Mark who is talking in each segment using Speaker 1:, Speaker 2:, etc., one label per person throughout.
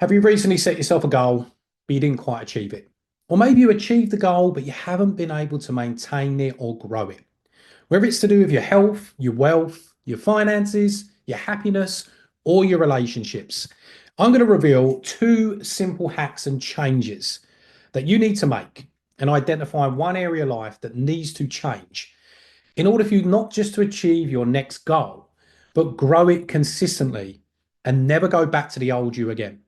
Speaker 1: Have you recently set yourself a goal, but you didn't quite achieve it? Or maybe you achieved the goal, but you haven't been able to maintain it or grow it. Whether it's to do with your health, your wealth, your finances, your happiness, or your relationships, I'm going to reveal two simple hacks and changes that you need to make and identify one area of life that needs to change in order for you not just to achieve your next goal, but grow it consistently and never go back to the old you again.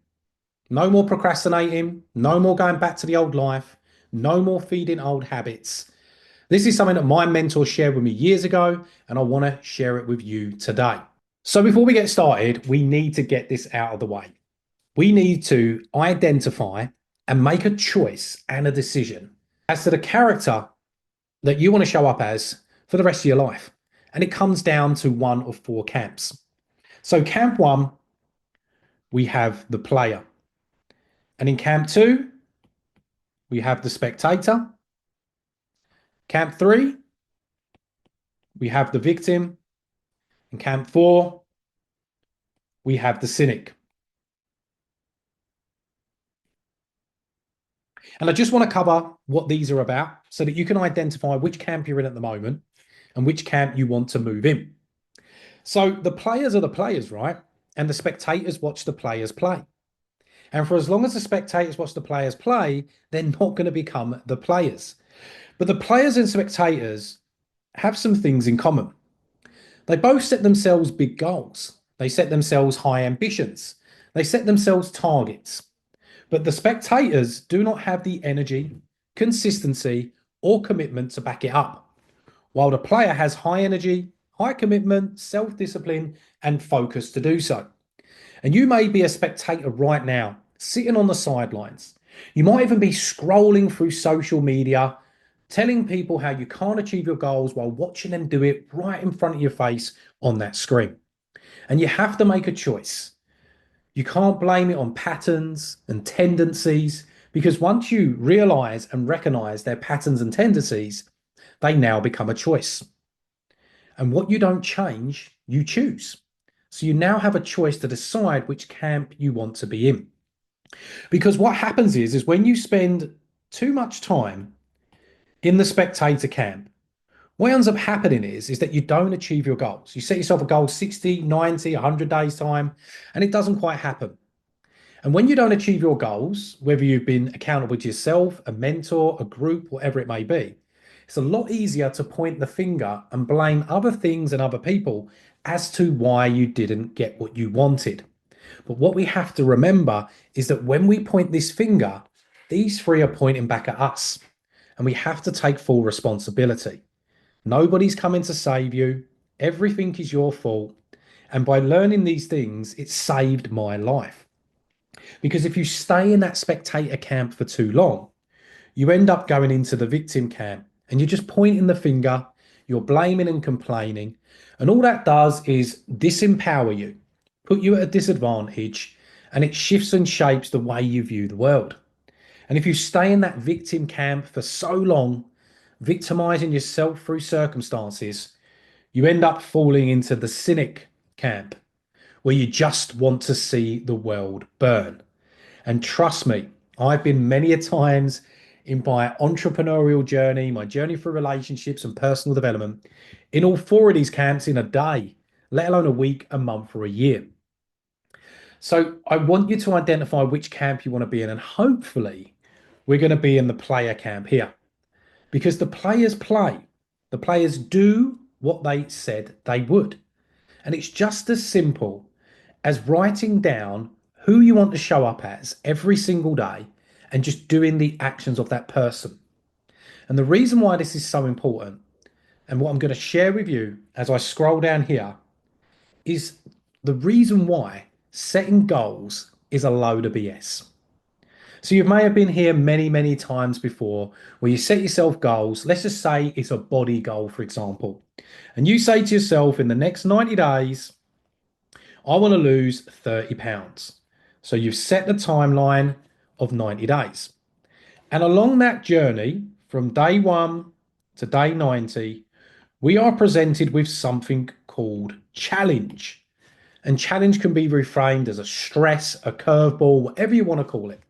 Speaker 1: No more procrastinating, no more going back to the old life, no more feeding old habits. This is something that my mentor shared with me years ago, and I want to share it with you today. So, before we get started, we need to get this out of the way. We need to identify and make a choice and a decision as to the character that you want to show up as for the rest of your life. And it comes down to one of four camps. So, camp one, we have the player. And in camp two, we have the spectator. Camp three, we have the victim. In camp four, we have the cynic. And I just want to cover what these are about so that you can identify which camp you're in at the moment and which camp you want to move in. So the players are the players, right? And the spectators watch the players play. And for as long as the spectators watch the players play, they're not going to become the players. But the players and spectators have some things in common. They both set themselves big goals. They set themselves high ambitions. They set themselves targets. But the spectators do not have the energy, consistency, or commitment to back it up, while the player has high energy, high commitment, self discipline, and focus to do so. And you may be a spectator right now, sitting on the sidelines. You might even be scrolling through social media, telling people how you can't achieve your goals while watching them do it right in front of your face on that screen. And you have to make a choice. You can't blame it on patterns and tendencies because once you realize and recognize their patterns and tendencies, they now become a choice. And what you don't change, you choose. So you now have a choice to decide which camp you want to be in. Because what happens is when you spend too much time in the spectator camp, what ends up happening is that you don't achieve your goals. You set yourself a goal 60, 90, 100 days time, and it doesn't quite happen. And when you don't achieve your goals, whether you've been accountable to yourself, a mentor, a group, whatever it may be, it's a lot easier to point the finger and blame other things and other people as to why you didn't get what you wanted. But what we have to remember is that when we point this finger, these three are pointing back at us, and we have to take full responsibility. Nobody's coming to save you. Everything is your fault. And by learning these things, it saved my life. Because if you stay in that spectator camp for too long, you end up going into the victim camp and you're just pointing the finger, you're blaming and complaining. And all that does is disempower you, put you at a disadvantage, and it shifts and shapes the way you view the world. And if you stay in that victim camp for so long, victimizing yourself through circumstances, you end up falling into the cynic camp where you just want to see the world burn. And trust me, I've been many a times in my entrepreneurial journey, my journey through relationships and personal development, in all four of these camps in a day, let alone a week, a month, or a year. So I want you to identify which camp you want to be in. And hopefully, we're going to be in the player camp here because the players play, the players do what they said they would. And it's just as simple as writing down who you want to show up as every single day and just doing the actions of that person. And the reason why this is so important and what I'm going to share with you as I scroll down here is the reason why setting goals is a load of BS. So you may have been here many, many times before where you set yourself goals. Let's just say it's a body goal, for example. And you say to yourself in the next 90 days, I want to lose 30 pounds. So you've set the timeline of 90 days. And along that journey, from day one to day 90, we are presented with something called challenge. And challenge can be reframed as a stress, a curveball, whatever you want to call it.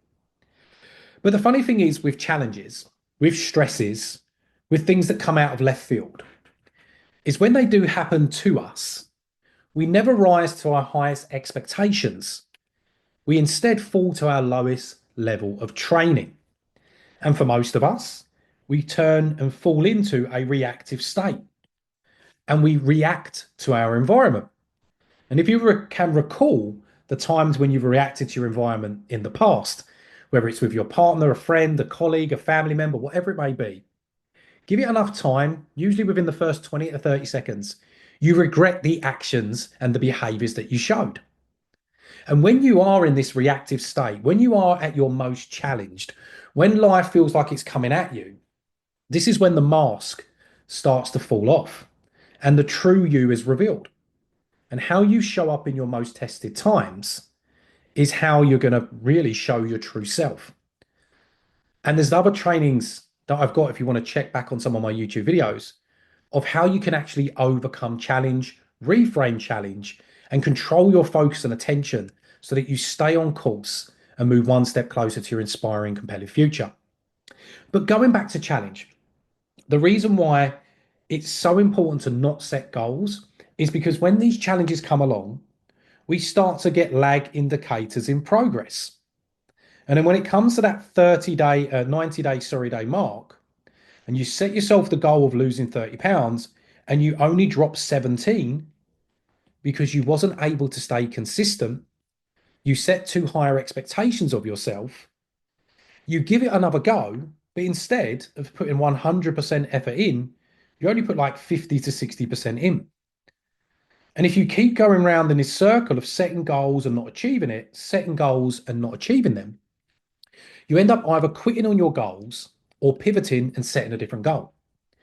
Speaker 1: But the funny thing is with challenges, with stresses, with things that come out of left field, is when they do happen to us, we never rise to our highest expectations. We instead fall to our lowest level of training. And for most of us, we turn and fall into a reactive state and we react to our environment. And if you can recall the times when you've reacted to your environment in the past, whether it's with your partner, a friend, a colleague, a family member, whatever it may be, give it enough time, usually within the first 20 to 30 seconds, you regret the actions and the behaviors that you showed. And when you are in this reactive state, when you are at your most challenged, when life feels like it's coming at you, this is when the mask starts to fall off and the true you is revealed. And how you show up in your most tested times is how you're going to really show your true self. And there's other trainings that I've got if you want to check back on some of my YouTube videos of how you can actually overcome challenge, reframe challenge, and control your focus and attention so that you stay on course and move one step closer to your inspiring, compelling future. But going back to challenge, the reason why it's so important to not set goals is because when these challenges come along, we start to get lag indicators in progress. And then when it comes to that 90 day, day mark, and you set yourself the goal of losing 30 pounds and you only drop 17 because you wasn't able to stay consistent, you set too higher expectations of yourself, you give it another go, but instead of putting 100% effort in, you only put like 50 to 60% in. And if you keep going around in this circle of setting goals and not achieving it, setting goals and not achieving them, you end up either quitting on your goals or pivoting and setting a different goal.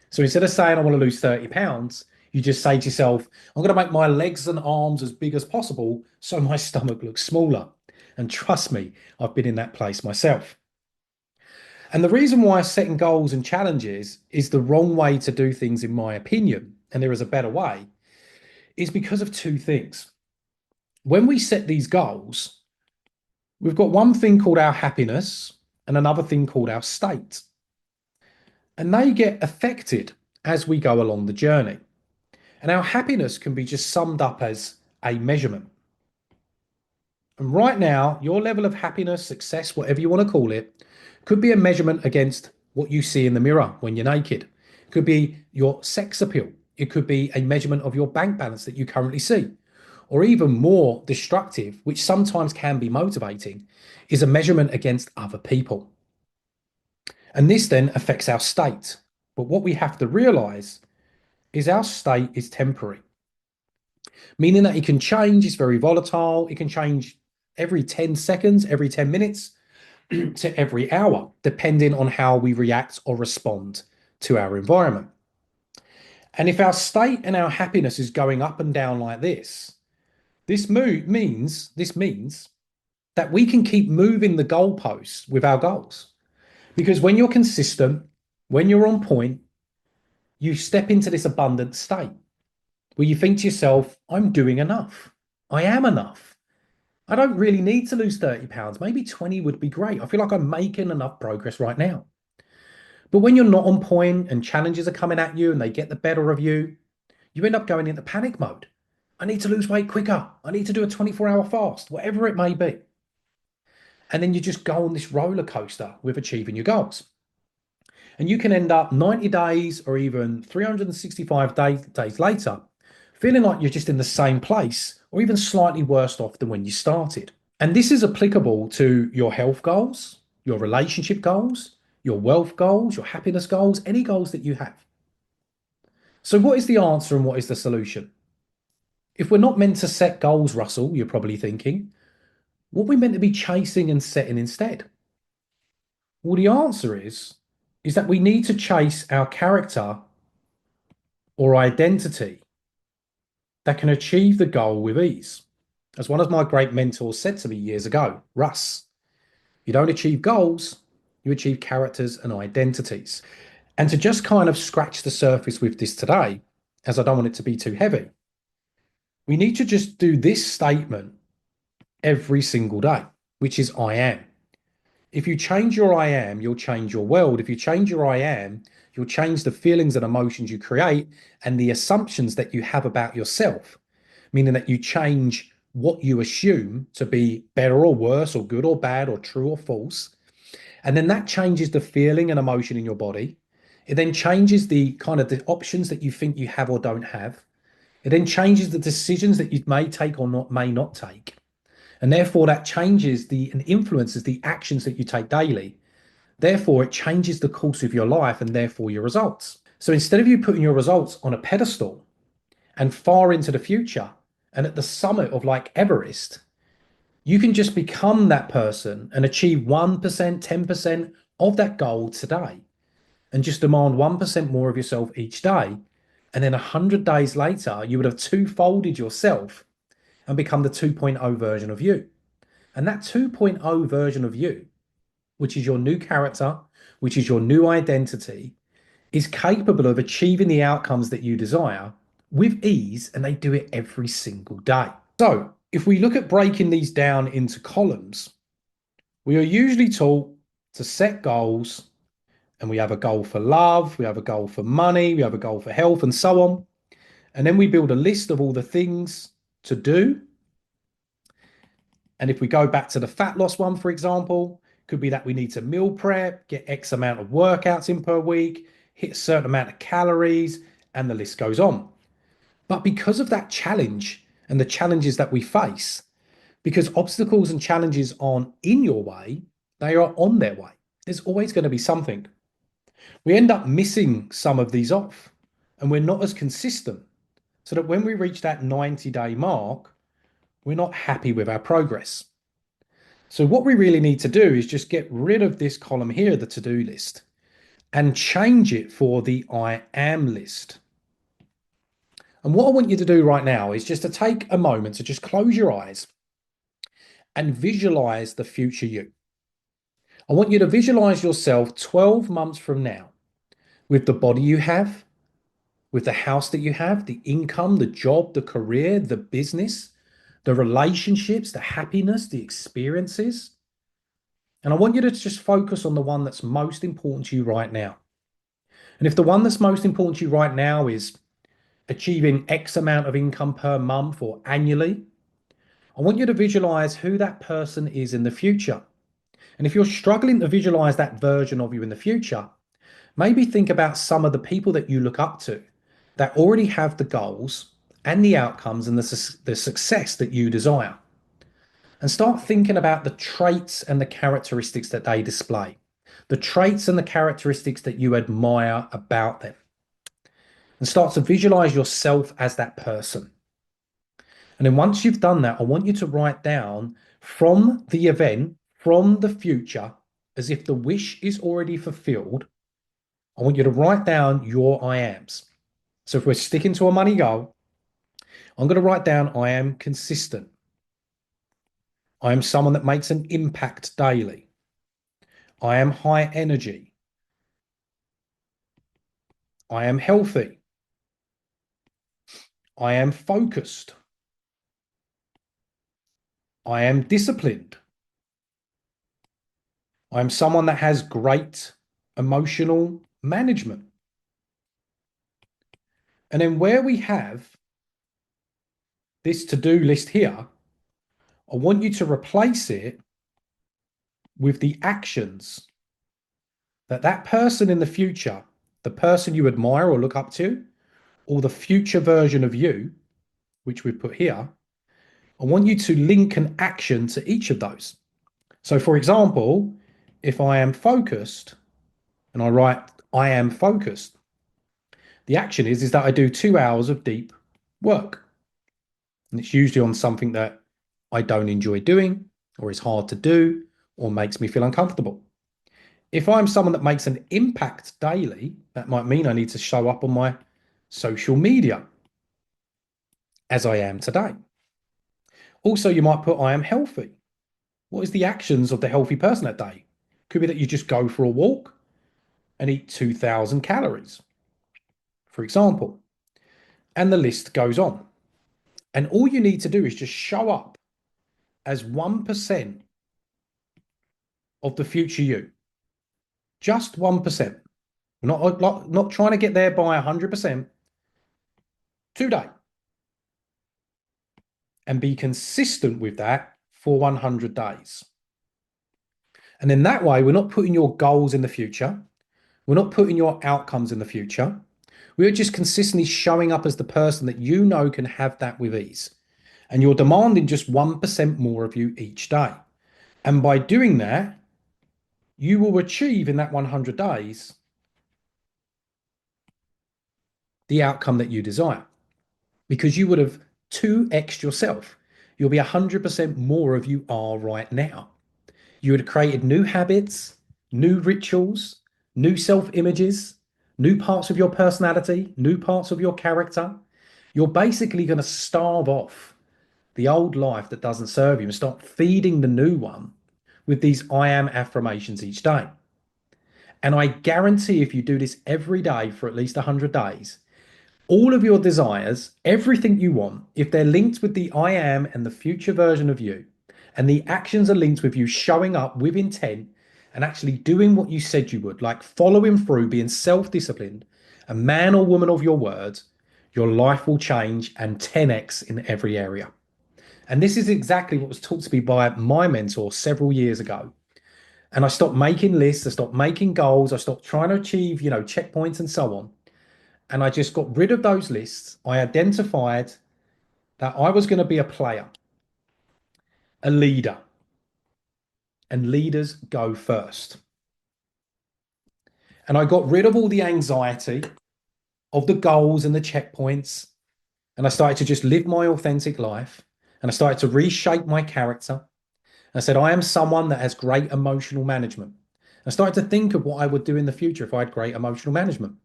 Speaker 1: So instead of saying, I want to lose 30 pounds, you just say to yourself, I'm going to make my legs and arms as big as possible so my stomach looks smaller. And trust me, I've been in that place myself. And the reason why setting goals and challenges is the wrong way to do things, in my opinion, and there is a better way, is because of two things. When we set these goals, we've got one thing called our happiness and another thing called our state. And they get affected as we go along the journey. And our happiness can be just summed up as a measurement. And right now, your level of happiness, success, whatever you want to call it, could be a measurement against what you see in the mirror when you're naked. It could be your sex appeal. It could be a measurement of your bank balance that you currently see. Or even more destructive, which sometimes can be motivating, is a measurement against other people. And this then affects our state. But what we have to realize is our state is temporary, meaning that it can change, it's very volatile, it can change every 10 seconds, every 10 minutes to every hour, depending on how we react or respond to our environment. And if our state and our happiness is going up and down like this means that we can keep moving the goalposts with our goals. Because when you're consistent, when you're on point, you step into this abundant state where you think to yourself, I'm doing enough. I am enough. I don't really need to lose 30 pounds. Maybe 20 would be great. I feel like I'm making enough progress right now. But when you're not on point and challenges are coming at you and they get the better of you, you end up going into panic mode. I need to lose weight quicker. I need to do a 24-hour fast, whatever it may be. And then you just go on this roller coaster with achieving your goals. And you can end up 90 days or even 365 days later feeling like you're just in the same place or even slightly worse off than when you started. And this is applicable to your health goals, your relationship goals, your wealth goals, your happiness goals, any goals that you have. So, what is the answer and what is the solution? If we're not meant to set goals, Russell, you're probably thinking, what are we meant to be chasing and setting instead? Well, the answer is that we need to chase our character or identity that can achieve the goal with ease. As one of my great mentors said to me years ago, Russ, you don't achieve goals, you achieve characters and identities. And to just kind of scratch the surface with this today, as I don't want it to be too heavy, We need to just do this statement every single day, which is I am. If you change your I am, you'll change your world. If you change your I am, you'll change the feelings and emotions you create and the assumptions that you have about yourself, meaning that you change what you assume to be better or worse or good or bad or true or false. And then that changes the feeling and emotion in your body. It then changes the kind of the options that you think you have or don't have. It then changes the decisions that you may take or not may not take. And therefore that changes the and influences the actions that you take daily. Therefore, it changes the course of your life and therefore your results. So instead of you putting your results on a pedestal and far into the future and at the summit of like Everest, you can just become that person and achieve 1%, 10% of that goal today and just demand 1% more of yourself each day. And then 100 days later, you would have two-folded yourself and become the 2.0 version of you. And that 2.0 version of you, which is your new character, which is your new identity, is capable of achieving the outcomes that you desire with ease, and they do it every single day. So, if we look at breaking these down into columns, we are usually taught to set goals, and we have a goal for love, we have a goal for money, we have a goal for health, and so on. And then we build a list of all the things to do. And if we go back to the fat loss one, for example, could be that we need to meal prep, get X amount of workouts in per week, hit a certain amount of calories, and the list goes on. But because of that challenge and the challenges that we face, because obstacles and challenges aren't in your way, they are on their way. There's always going to be something. We end up missing some of these off, and we're not as consistent. So that when we reach that 90-day mark, we're not happy with our progress. So what we really need to do is just get rid of this column here, the to-do list, and change it for the I am list. And what I want you to do right now is just to take a moment to just close your eyes and visualize the future you. I want you to visualize yourself 12 months from now with the body you have, with the house that you have, the income, the job, the career, the business, the relationships, the happiness, the experiences. And I want you to just focus on the one that's most important to you right now. And if the one that's most important to you right now is achieving X amount of income per month or annually, I want you to visualize who that person is in the future. And if you're struggling to visualize that version of you in the future, maybe think about some of the people that you look up to that already have the goals and the outcomes and the success that you desire. And start thinking about the traits and the characteristics that they display, the traits and the characteristics that you admire about them. And start to visualize yourself as that person. And then once you've done that, I want you to write down from the event, from the future, as if the wish is already fulfilled. I want you to write down your I ams. So if we're sticking to a money goal, I'm going to write down I am consistent. I am someone that makes an impact daily. I am high energy. I am healthy. I am focused. I am disciplined. I am someone that has great emotional management. And then where we have this to-do list here, I want you to replace it with the actions that that person in the future, the person you admire or look up to, or the future version of you, which we put here, I want you to link an action to each of those. So for example, if I am focused and I write, I am focused, the action is that I do 2 hours of deep work. And it's usually on something that I don't enjoy doing or is hard to do or makes me feel uncomfortable. If I'm someone that makes an impact daily, that might mean I need to show up on my social media as I am today. Also, you might put I am healthy. What is the actions of the healthy person that day? Could be that you just go for a walk and eat 2,000 calories, for example. And the list goes on. And all you need to do is just show up as 1% of the future you. Just 1%. Not trying to get there by 100% today. And be consistent with that for 100 days. And in that way, we're not putting your goals in the future. We're not putting your outcomes in the future. We're just consistently showing up as the person that you know can have that with ease. And you're demanding just 1% more of you each day. And by doing that, you will achieve in that 100 days the outcome that you desire because you would have 2x yourself. You'll be 100% more of you are right now. You would have created new habits, new rituals, new self images, new parts of your personality, new parts of your character. You're basically going to starve off the old life that doesn't serve you and start feeding the new one with these I am affirmations each day. And I guarantee if you do this every day for at least 100 days, all of your desires, everything you want, if they're linked with the I am and the future version of you, and the actions are linked with you showing up with intent and actually doing what you said you would, like following through, being self disciplined, a man or woman of your word, your life will change and 10x in every area. And this is exactly what was taught to me by my mentor several years ago. And I stopped making lists, I stopped making goals, I stopped trying to achieve, checkpoints and so on. And I just got rid of those lists. I identified that I was going to be a player, a leader, and leaders go first. And I got rid of all the anxiety of the goals and the checkpoints. And I started to just live my authentic life. And I started to reshape my character. I said, I am someone that has great emotional management. I started to think of what I would do in the future if I had great emotional management.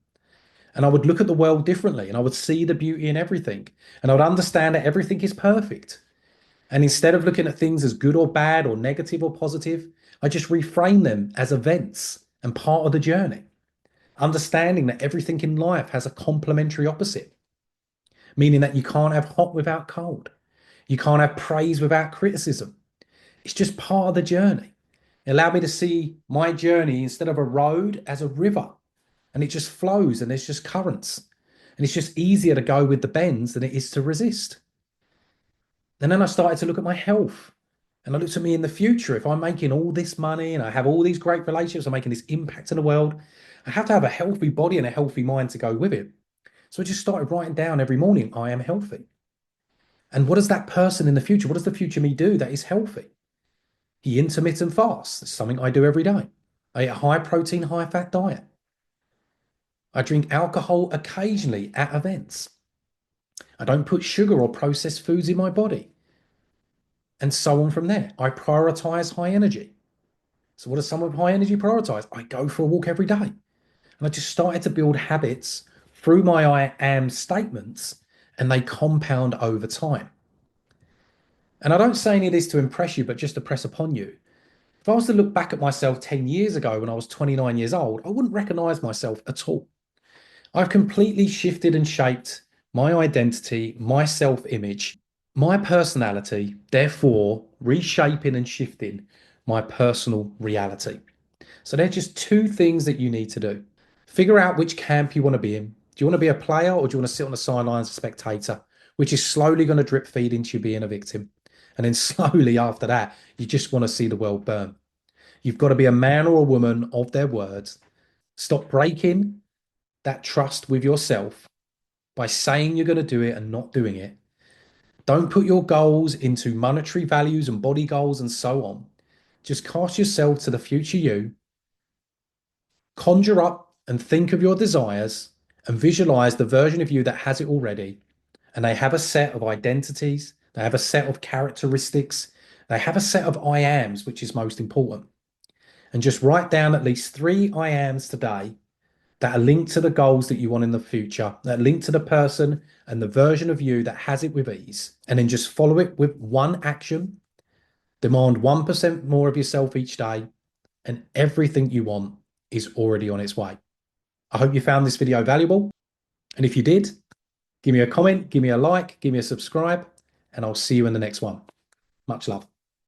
Speaker 1: And I would look at the world differently and I would see the beauty in everything. And I would understand that everything is perfect. And instead of looking at things as good or bad or negative or positive, I just reframe them as events and part of the journey. Understanding that everything in life has a complementary opposite, meaning that you can't have hot without cold. You can't have praise without criticism. It's just part of the journey. It allowed me to see my journey instead of a road as a river, and it just flows and there's just currents. And it's just easier to go with the bends than it is to resist. And then I started to look at my health. And I looked at me in the future. If I'm making all this money and I have all these great relationships, I'm making this impact in the world, I have to have a healthy body and a healthy mind to go with it. So I just started writing down every morning, I am healthy. And what does that person in the future, what does the future me do that is healthy? He intermittent fasts. It's something I do every day. I eat a high protein, high fat diet. I drink alcohol occasionally at events. I don't put sugar or processed foods in my body. And so on from there. I prioritize high energy. So what does someone with high energy prioritize? I go for a walk every day. And I just started to build habits through my I am statements, and they compound over time. And I don't say any of this to impress you, but just to press upon you. If I was to look back at myself 10 years ago when I was 29 years old, I wouldn't recognize myself at all. I've completely shifted and shaped my identity, my self image, my personality, therefore reshaping and shifting my personal reality. So they're just two things that you need to do. Figure out which camp you want to be in. Do you want to be a player or do you want to sit on the sidelines as a spectator, which is slowly going to drip feed into you being a victim? And then slowly after that, you just want to see the world burn. You've got to be a man or a woman of their words. Stop breaking that trust with yourself by saying you're going to do it and not doing it. Don't put your goals into monetary values and body goals and so on. Just cast yourself to the future you, conjure up and think of your desires and visualize the version of you that has it already. And they have a set of identities, they have a set of characteristics, they have a set of I ams, which is most important. And just write down at least 3 I ams today that are linked to the goals that you want in the future, that are linked to the person and the version of you that has it with ease. And then just follow it with one action, demand 1% more of yourself each day, and everything you want is already on its way. I hope you found this video valuable. And if you did, give me a comment, give me a like, give me a subscribe. and I'll see you in the next one. Much love.